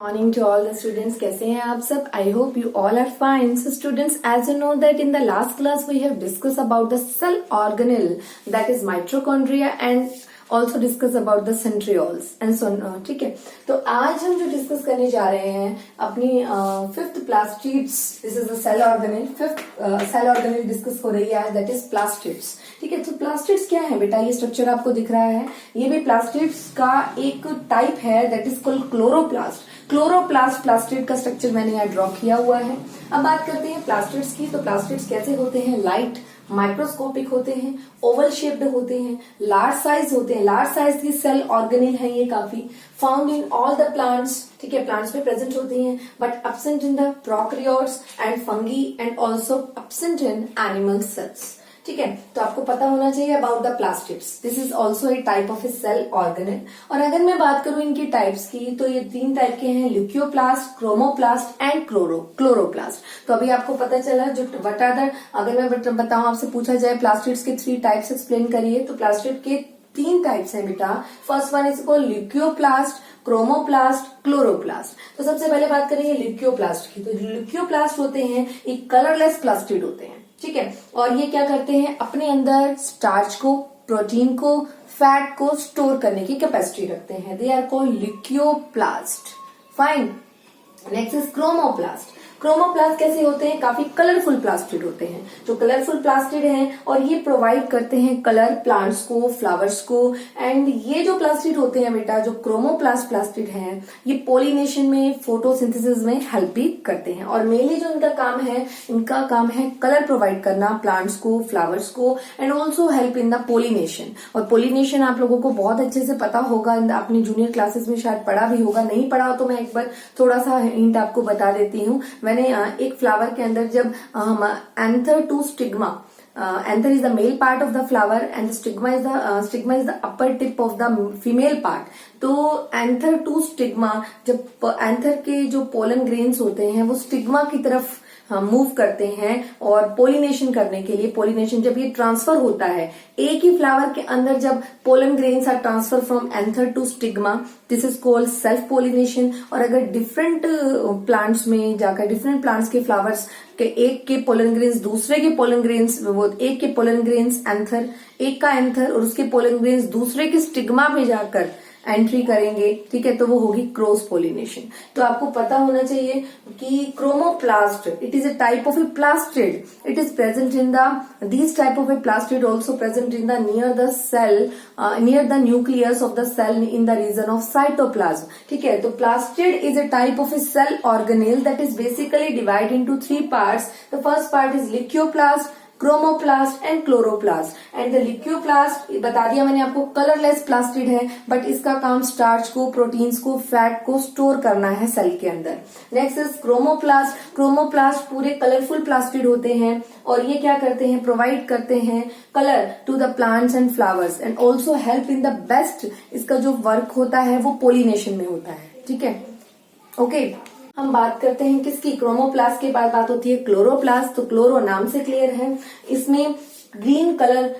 Morning to all the students. कैसे हैं आप सब? I hope you all are fine. So students, as you know that in the last class we have discuss about the cell organelle that is mitochondria and also discuss about the centrioles and so. ठीक है, तो आज हम जो discuss करने जा रहे हैं अपनी fifth plastids, this is the cell organelle. Fifth cell organelle discuss हो रही है आज, दैट इज प्लास्टिड्स। ठीक है, तो प्लास्टिड्स क्या है बेटा? ये स्ट्रक्चर आपको दिख रहा है, ये भी प्लास्टिड्स का एक टाइप है that is called chloroplast. Chloroplast plastid का स्ट्रक्चर मैंने यहाँ ड्रॉ किया हुआ है। अब बात करते हैं प्लास्टिड्स की। तो प्लास्टिड्स कैसे होते हैं? लाइट माइक्रोस्कोपिक होते हैं, ओवल शेप्ड होते हैं, लार्ज साइज होते हैं। लार्ज साइज की सेल ऑर्गेनेल है ये काफी। Found in all the plants, ठीक है, प्लांट्स में प्रेजेंट होती हैं, but absent in the prokaryotes and fungi and also absent in animal cells. ठीक है, तो आपको पता होना चाहिए about the plastids. This is also a type of a cell organelle. और अगर मैं बात करूं इनकी टाइप्स की, तो ये तीन टाइप के हैं, ल्यूकियोप्लास्ट, क्रोमोप्लास्ट एंड क्लोरोप्लास्ट। तो अभी आपको पता चला जो व्हाट आर द, अगर मैं बताऊं, आपसे पूछा जाए प्लास्टिड्स के 3 टाइप्स एक्सप्लेन करिए, तो प्लास्टिड के 3 टाइप्स हैं बेटा। First one is called leucoplast, chromoplast, chloroplast. तो सबसे पहले बात करेंगे ल्यूकियोप्लास्ट की। तो ल्यूकियोप्लास्ट होते हैं एक कलरलेस प्लास्टिड होते हैं, ठीक है, और ये क्या करते हैं, अपने अंदर स्टार्च को, प्रोटीन को, फैट को स्टोर करने की कैपेसिटी रखते हैं। They are called leucoplast. Fine. Next is chromoplast. Chromoplast कैसे होते हैं? काफी कलरफुल प्लास्टिड होते हैं। जो कलरफुल प्लास्टिड हैं और ये प्रोवाइड करते हैं कलर प्लांट्स को, फ्लावर्स को। एंड ये जो प्लास्टिड होते हैं बेटा, जो क्रोमोप्लास्ट प्लास्टिड हैं, ये पोलिनेशन में, फोटोसिंथेसिस में हेल्प भी करते हैं। और मेनली जो इनका काम है कलर प्रोवाइड करना प्लांट्स को, फ्लावर्स को, and also help in the pollination. और पोलिनेशन आप लोगों को बहुत अच्छे से पता होगा, अपनी जूनियर क्लासेस में शायद पढ़ा भी होगा। नहीं पढ़ा हो तो मैं एक बार थोड़ा सा हिंट आपको बता देती हूँ। मैंने एक फ्लावर के अंदर जब anther to stigma, anther is the male part of the flower and stigma is the upper tip of the female part. तो एंथर टू स्टिग्मा, जब एंथर के जो पोलन ग्रेन्स होते हैं वो स्टिग्मा की तरफ मूव करते हैं और पोलिनेशन करने के लिए, पोलिनेशन जब ये ट्रांसफर होता है एक ही फ्लावर के अंदर, जब pollen grains are transfer from anther to stigma, this is called self pollination. और अगर डिफरेंट प्लांट्स में जाकर, डिफरेंट प्लांट्स के फ्लावर्स के एक के पोलन ग्रेन्स दूसरे के पोलन ग्रेन्स, वो एक के पोलन ग्रेन्स एंथर, एक का एंथर और उसके पोलन ग्रेन्स दूसरे के स्टिग्मा में जाकर एंट्री करेंगे, ठीक है, तो वो होगी क्रॉस पोलिनेशन। तो आपको पता होना चाहिए कि chromoplast, it is a type of a plastid. It is present in the, this type of a plastid also present in the near the cell, near the nucleus of the cell in the region of cytoplasm. ठीक है, तो plastid is a type of a cell organelle that is basically divide into 3 parts. The first part is leucoplast, chromoplast and chloroplast. And the leucoplast बता दिया मैंने आपको, colourless plastid है, but इसका काम स्टार्च को, प्रोटीन्स को, फैट को स्टोर करना है सेल के अंदर। Next is chromoplast. क्रोमोप्लास्ट पूरे कलरफुल प्लास्टिड होते हैं और ये क्या करते हैं, प्रोवाइड करते हैं colour to the plants and flowers and also help in the best, इसका जो वर्क होता है वो पोलिनेशन में होता है। ठीक है, ओके। हम बात करते हैं किसकी? क्रोमोप्लास्ट के बाद बात होती है क्लोरोप्लास्ट। तो क्लोरो नाम से क्लियर है, इसमें ग्रीन कलर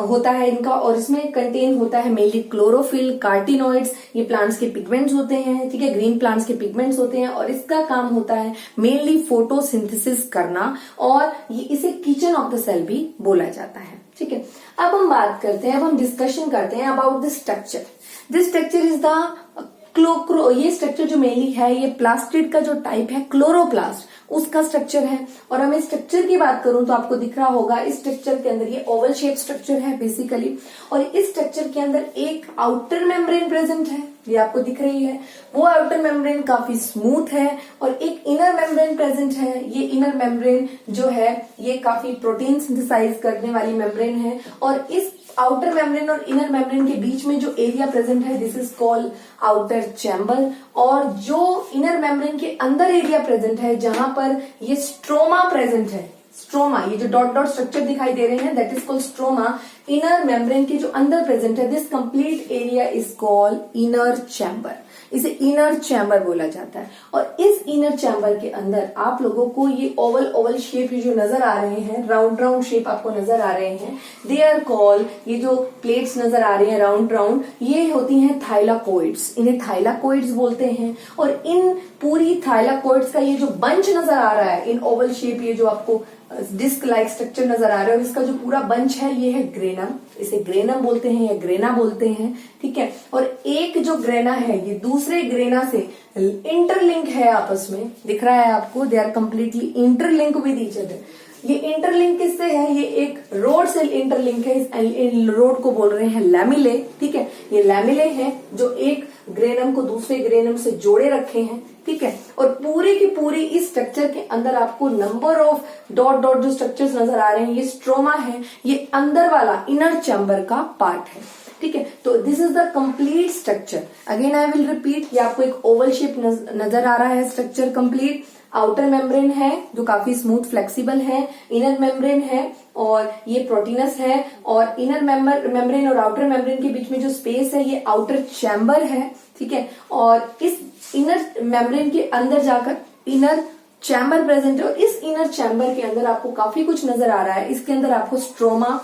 होता है इनका और इसमें कंटेन होता है मेनली क्लोरोफिल, कार्टिनोइड्स, ये प्लांट्स के पिगमेंट्स होते हैं, ठीक है, ग्रीन प्लांट्स के पिगमेंट्स होते हैं और इसका काम होता है मेनली फोटोसिंथेसिस करना और ये इसे किचन ऑफ द सेल भी बोला जाता है। ठीक है, अब हम बात करते हैं, अब हम डिस्कशन करते हैं about this structure. This structure is the ये स्ट्रक्चर जो मेनली है, ये प्लास्टिड का जो टाइप है क्लोरोप्लास्ट, उसका स्ट्रक्चर है। और मैं स्ट्रक्चर की बात करूं तो आपको दिख रहा होगा, इस स्ट्रक्चर के अंदर ये ओवल शेप स्ट्रक्चर है बेसिकली, और इस स्ट्रक्चर के अंदर एक आउटर मेम्ब्रेन प्रेजेंट है, ये आपको दिख रही है। वो आउटर मेम्ब्रेन काफी स्मूथ है और एक इनर मेम्ब्रेन प्रेजेंट है। ये इनर मेम्ब्रेन जो है ये काफी प्रोटीन सिंथेसाइज करने वाली मेम्ब्रेन है और इस आउटर मेम्ब्रेन और इनर मेम्ब्रेन के बीच में जो एरिया प्रेजेंट है, this is called outer chamber. और जो इनर मेम्ब्रेन के अंदर एरिया प्रेजेंट है जहां पर ये स्ट्रोमा प्रेजेंट है, स्ट्रोमा, ये जो डॉट डॉट स्ट्रक्चर दिखाई दे रहे हैं that is called stroma. Inner membrane के जो अंदर प्रेजेंट है, this complete area is called inner chamber, इसे इनर चैम्बर बोला जाता है। और इस इनर चैम्बर के अंदर आप लोगों को ये ओवल ओवल शेप जो नजर आ रहे हैं, राउंड राउंड शेप आपको नजर आ रहे हैं, दे आर कॉल्ड, ये जो प्लेट्स नजर आ रही हैं राउंड राउंड, ये होती हैं थाइलाकोइड्स, इन्हें थाइलाकोइड्स बोलते हैं। और इन पूरी थाइलाकोइड्स का ये जो बंच नजर आ रहा है इन ओवल शेप, ये जो आपको डिस्क लाइक स्ट्रक्चर नजर आ रहा है, और इसका जो पूरा बंच है ये है ग्रेनम, इसे ग्रेनम बोलते हैं या ग्रेना बोलते हैं, ठीक है। और एक जो ग्रेना है ये दूसरे ग्रेना से इंटरलिंक है आपस में, दिख रहा है आपको, they are completely interlink with each other. ये इंटरलिंक किससे है, ये एक रोड से इंटरलिंक है, इस रोड को बोल रहे हैं लैमिले, ठीक है। ये लैमिले हैं जो एक ग्रेनम को दूसरे ग्रेनम से जोड़े रखे हैं, ठीक है। और पूरी की पूरी इस स्ट्रक्चर के अंदर आपको नंबर ऑफ डॉट डॉट जो स्ट्रक्चर्स नजर आ रहे हैं, ये स्ट्रोमा है, ये अंदर वाला इनर चैम्बर का पार्ट है, ठीक है। तो this is the complete structure. Again I will repeat, ये आपको एक ओवल शेप नजर आ रहा है स्ट्रक्चर कंप्लीट। आउटर मेम्ब्रेन है जो काफी स्मूथ फ्लेक्सिबल है, इनर मेम्ब्रेन है और ये प्रोटीनस है, और इनर मेम्ब्रेन और आउटर मेम्ब्रेन के बीच में जो स्पेस है ये आउटर चैम्बर है, ठीक है। और इस इनर मेम्ब्रेन के अंदर जाकर इनर चैम्बर प्रेजेंट है, और इस इनर चैम्बर के अंदर आपको काफी कुछ नजर आ रहा है। इसके अंदर आपको stroma,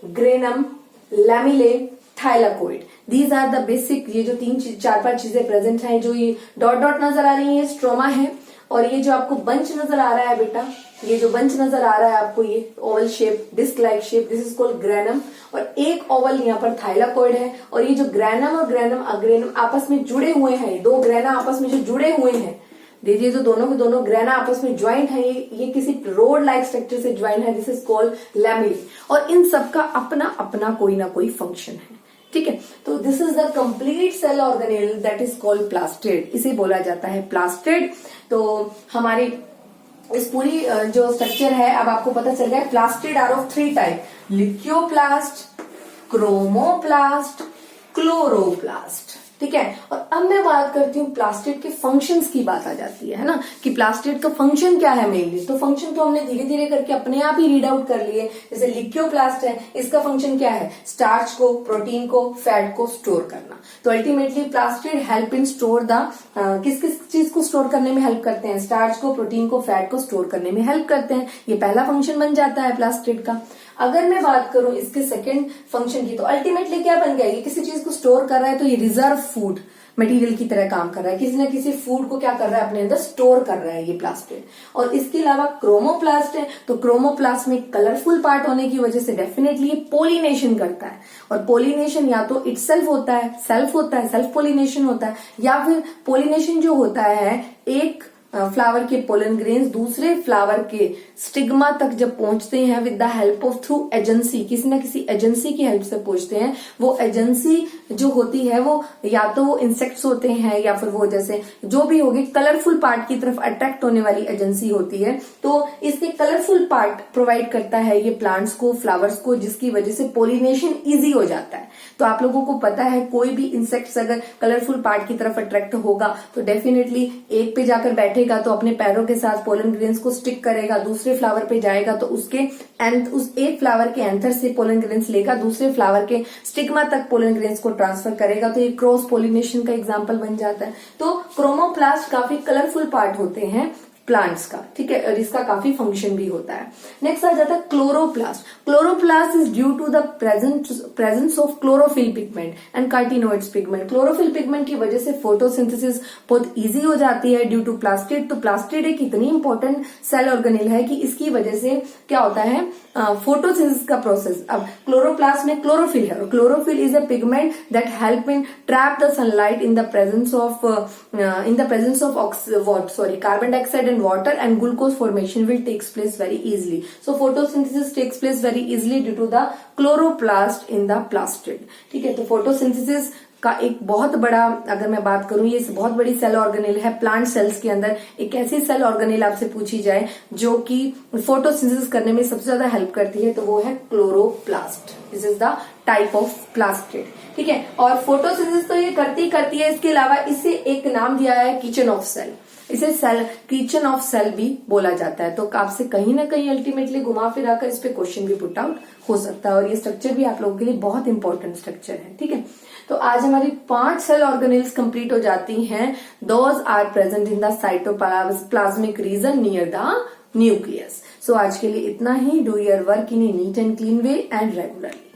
granum, lamellae, thylakoid, these are the basic, ये जो 4-5 चीजें प्रेजेंट हैं। जो ये डॉट डॉट नजर आ रही है स्ट्रोमा है, और ये जो आपको बंच नजर आ रहा है बेटा, ये जो बंच नजर आ रहा है आपको, ये oval shape, disc like shape, this is called granum. और एक ओवल यहाँ पर थाइलाकोइड है। और ये जो ग्रेनम और ग्रेनम आपस में जुड़े हुए हैं, दो ग्रेना आपस में जो जुड़े हुए हैं, देखिए जो दोनों के दोनों ग्रेना आपस में ज्वाइंट है, ये किसी रोड लाइक स्ट्रक्चर से ज्वाइंट है, दिस इज कॉल्ड लैमिले। और इन सबका अपना अपना कोई ना कोई फंक्शन है, ठीक है। तो this is the complete cell organelle that is called plastid, इसे बोला जाता है प्लास्टिड। तो हमारी इस पूरी जो स्ट्रक्चर है, अब आपको पता चल गया plastid are of 3 type, leucoplast, chromoplast, chloroplast, ठीक है। और अब मैं बात करती हूँ प्लास्टिड के फंक्शंस की, बात आ जाती है ना, कि प्लास्टिड का फंक्शन क्या है मेनली। तो फंक्शन तो हमने धीरे धीरे करके अपने आप ही रीड आउट कर लिए। जैसे लिथियोप्लास्ट है, इसका फंक्शन क्या है, स्टार्च को, प्रोटीन को, फैट को स्टोर करना। तो ultimately plastid help in store the, किस किस चीज को स्टोर करने में हेल्प करते हैं, स्टार्च को, प्रोटीन को, फैट को स्टोर करने में हेल्प करते हैं। ये पहला फंक्शन बन जाता है प्लास्टिड का। अगर मैं बात करूं इसके सेकंड फंक्शन की, तो अल्टीमेटली क्या बन गया, ये किसी चीज को स्टोर कर रहा है, तो ये रिजर्व फूड मटेरियल की तरह काम कर रहा है, किसी न किसी फूड को क्या कर रहा है, अपने अंदर स्टोर कर रहा है ये प्लास्टिड। और इसके अलावा क्रोमोप्लास्ट है, तो क्रोमोप्लास्ट में कलरफुल पार्ट होने की वजह से डेफिनेटली ये पोलिनेशन करता है। और पोलिनेशन या तो इटसेल्फ होता है, सेल्फ पोलिनेशन होता है, या फिर पोलिनेशन जो होता है एक फ्लावर के पोलन ग्रेन्स दूसरे फ्लावर के स्टिग्मा तक जब पहुंचते हैं with the help of through agency, किसी न किसी एजेंसी की हेल्प से पहुंचते हैं। वो एजेंसी जो होती है वो या तो वो इंसेक्ट्स होते हैं, या फिर वो जैसे जो भी होगी कलरफुल पार्ट की तरफ अट्रैक्ट होने वाली एजेंसी होती है। तो इसके कलरफुल पार्ट प्रोवाइड करता है ये प्लांट्स को, फ्लावर्स को, जिसकी वजह से पोलिनेशन इजी हो जाता है। तो आप लोगों को पता है कोई भी इंसेक्ट्स अगर कलरफुल पार्ट की तरफ अट्रैक्ट होगा तो डेफिनेटली एक पे जाकर बैठे तो अपने पैरों के साथ पोलन ग्रेन्स को स्टिक करेगा, दूसरे फ्लावर पे जाएगा तो उस एक फ्लावर के एंथर से पोलन ग्रेन्स लेगा, दूसरे फ्लावर के स्टिग्मा तक पोलन ग्रेन्स को ट्रांसफर करेगा। तो ये क्रॉस पोलिनेशन का एग्जांपल बन जाता है। तो क्रोमोप्लास्ट काफी कलरफुल पार्ट होते हैं प्लांट्स का, ठीक है, और इसका काफी फंक्शन भी होता है। नेक्स्ट आ जाता है chloroplast. Chloroplast is due to the presence of chlorophyll pigment and carotenoids pigment. Chlorophyll pigment की वजह से फोटोसिंथेसिस बहुत इजी हो जाती है ड्यू टू प्लास्टिड। तो प्लास्टिड एक इतनी इंपॉर्टेंट सेल ऑर्गेनेल है कि इसकी वजह से क्या होता है, फोटोसिंथेसिस का प्रोसेस। अब क्लोरोप्लास्ट में क्लोरोफिल है, और chlorophyll is a pigment that help in trap the sunlight in the presence of carbon dioxide and water, and glucose formation will takes place very easily. So photosynthesis takes place very easily due to the chloroplast in the plastid. ठीक है, तो photosynthesis का एक बहुत बड़ा, अगर मैं बात करूं, ये बहुत बड़ी सेल ऑर्गेनेल है प्लांट सेल्स के अंदर। एक ऐसी सेल ऑर्गेनेल आपसे पूछी जाए जो कि फोटोसिंथेसिस करने में सबसे ज्यादा हेल्प करती है, तो वो है chloroplast. This is the type of plastid, ठीक है। और फोटोसिंथेसिस तो ये करती है, इसके अलावा इसे एक नाम दिया है किचन ऑफ सेल। इसे सेल किचन ऑफ सेल भी बोला जाता है। तो आपसे कहीं ना कहीं अल्टीमेटली घुमा फिरा कर इस पे क्वेश्चन भी पुट आउट हो सकता है, और ये स्ट्रक्चर भी आप लोगों के लिए बहुत इंपॉर्टेंट स्ट्रक्चर है। ठीक है, तो आज हमारी 5 सेल ऑर्गेनेल्स कंप्लीट हो जाती हैं। Those are present in the cytoplasmic region near the nucleus. So आज के लिए इतना ही। Do your work in a neat and clean way and regularly.